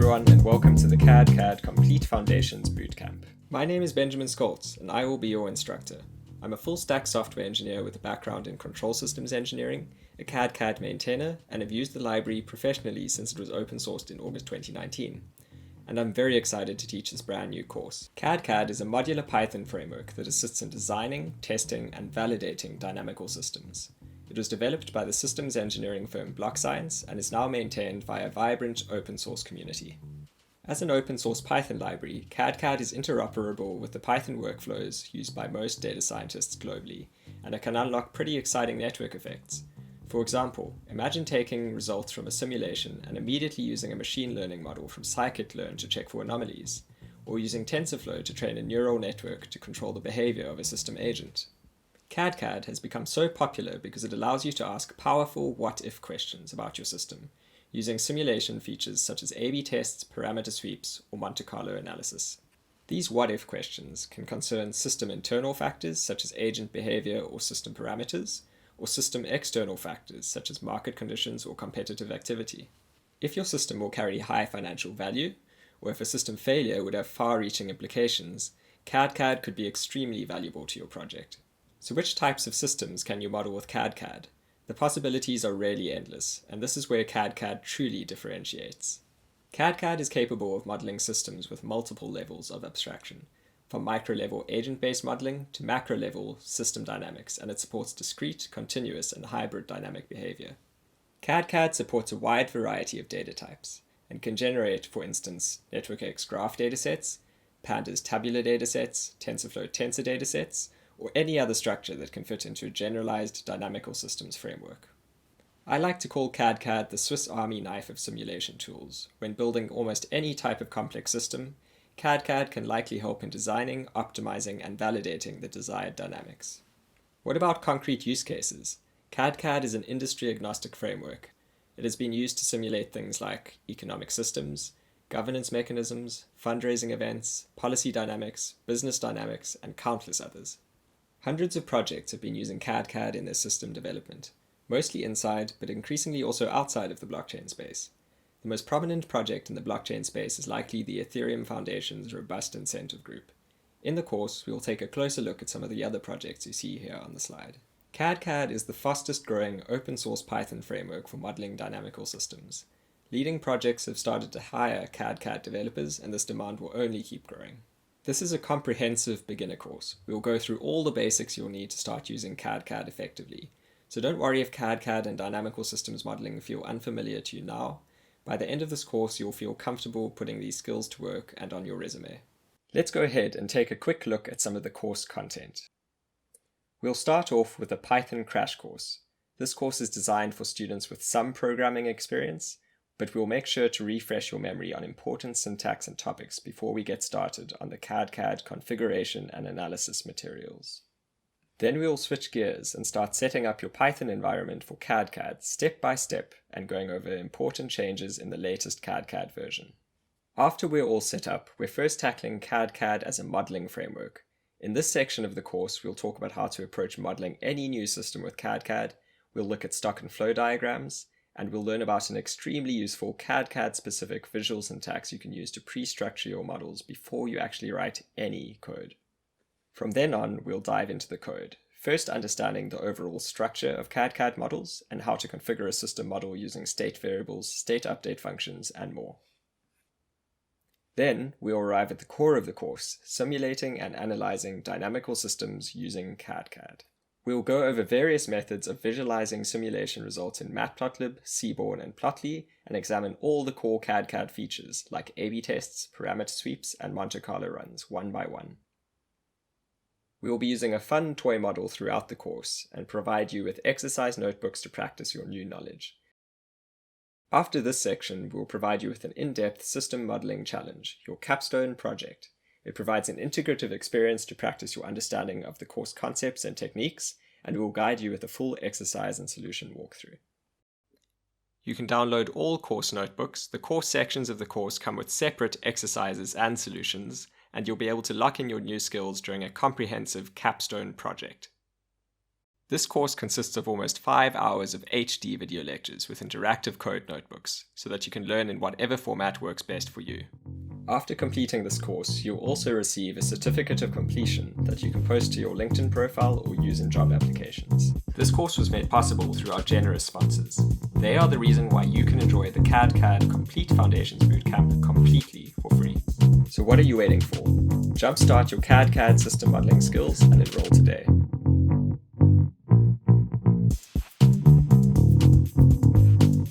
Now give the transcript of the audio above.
everyone, and welcome to the cadCADComplete Foundations Bootcamp. My name is Benjamin Skoltz, and I will be your instructor. I'm a full-stack software engineer with a background in control systems engineering, a cadCAD maintainer, and have used the library professionally since it was open-sourced in August 2019. And I'm very excited to teach this brand new course. cadCAD is a modular Python framework that assists in designing, testing, and validating dynamical systems. It was developed by the systems engineering firm BlockScience and is now maintained by a vibrant open source community. As an open source Python library, cadCAD is interoperable with the Python workflows used by most data scientists globally, and it can unlock pretty exciting network effects. For example, imagine taking results from a simulation and immediately using a machine learning model from scikit-learn to check for anomalies, or using TensorFlow to train a neural network to control the behavior of a system agent. cadCAD has become so popular because it allows you to ask powerful what-if questions about your system, using simulation features such as A/B tests, parameter sweeps, or Monte Carlo analysis. These what-if questions can concern system internal factors such as agent behavior or system parameters, or system external factors such as market conditions or competitive activity. If your system will carry high financial value, or if a system failure would have far-reaching implications, cadCAD could be extremely valuable to your project. So which types of systems can you model with cadCAD? The possibilities are really endless, and this is where cadCAD truly differentiates. cadCAD is capable of modeling systems with multiple levels of abstraction, from micro-level agent-based modeling to macro-level system dynamics, and it supports discrete, continuous, and hybrid dynamic behavior. cadCAD supports a wide variety of data types, and can generate, for instance, NetworkX graph datasets, Pandas tabular datasets, TensorFlow tensor datasets, or any other structure that can fit into a generalized dynamical systems framework. I like to call cadCAD the Swiss Army knife of simulation tools. When building almost any type of complex system, cadCAD can likely help in designing, optimizing, and validating the desired dynamics. What about concrete use cases? cadCAD is an industry-agnostic framework. It has been used to simulate things like economic systems, governance mechanisms, fundraising events, policy dynamics, business dynamics, and countless others. Hundreds of projects have been using cadCAD in their system development, mostly inside, but increasingly also outside of the blockchain space. The most prominent project in the blockchain space is likely the Ethereum Foundations Robust Incentive Group. In the course, we will take a closer look at some of the other projects you see here on the slide. cadCAD is the fastest growing open source Python framework for modeling dynamical systems. Leading projects have started to hire cadCAD developers, and this demand will only keep growing. This is a comprehensive beginner course. We will go through all the basics you'll need to start using cadCAD effectively. So don't worry if cadCAD and dynamical systems modeling feel unfamiliar to you now. By the end of this course, you'll feel comfortable putting these skills to work and on your resume. Let's go ahead and take a quick look at some of the course content. We'll start off with a Python crash course. This course is designed for students with some programming experience, but we'll make sure to refresh your memory on important syntax and topics before we get started on the cadCAD configuration and analysis materials. Then we'll switch gears and start setting up your Python environment for cadCAD step by step and going over important changes in the latest cadCAD version. After we're all set up, we're first tackling cadCAD as a modeling framework. In this section of the course, we'll talk about how to approach modeling any new system with cadCAD, we'll look at stock and flow diagrams, and we'll learn about an extremely useful cadCAD-specific visual syntax you can use to pre-structure your models before you actually write any code. From then on, we'll dive into the code, first understanding the overall structure of cadCAD models and how to configure a system model using state variables, state update functions, and more. Then, we'll arrive at the core of the course, simulating and analyzing dynamical systems using cadCAD. We'll go over various methods of visualizing simulation results in Matplotlib, Seaborn, and Plotly, and examine all the core cadCAD features like A/B tests, parameter sweeps, and Monte Carlo runs one by one. We will be using a fun toy model throughout the course and provide you with exercise notebooks to practice your new knowledge. After this section, we'll provide you with an in-depth system modeling challenge, your capstone project. It provides an integrative experience to practice your understanding of the course concepts and techniques, and will guide you with a full exercise and solution walkthrough. You can download all course notebooks. The course sections of the course come with separate exercises and solutions, and you'll be able to lock in your new skills during a comprehensive capstone project. This course consists of almost 5 hours of HD video lectures with interactive code notebooks, so that you can learn in whatever format works best for you. After completing this course, you'll also receive a certificate of completion that you can post to your LinkedIn profile or use in job applications. This course was made possible through our generous sponsors. They are the reason why you can enjoy the cadCADComplete Foundations Bootcamp completely for free. So what are you waiting for? Jumpstart your CAD/CAD system modeling skills and enroll today.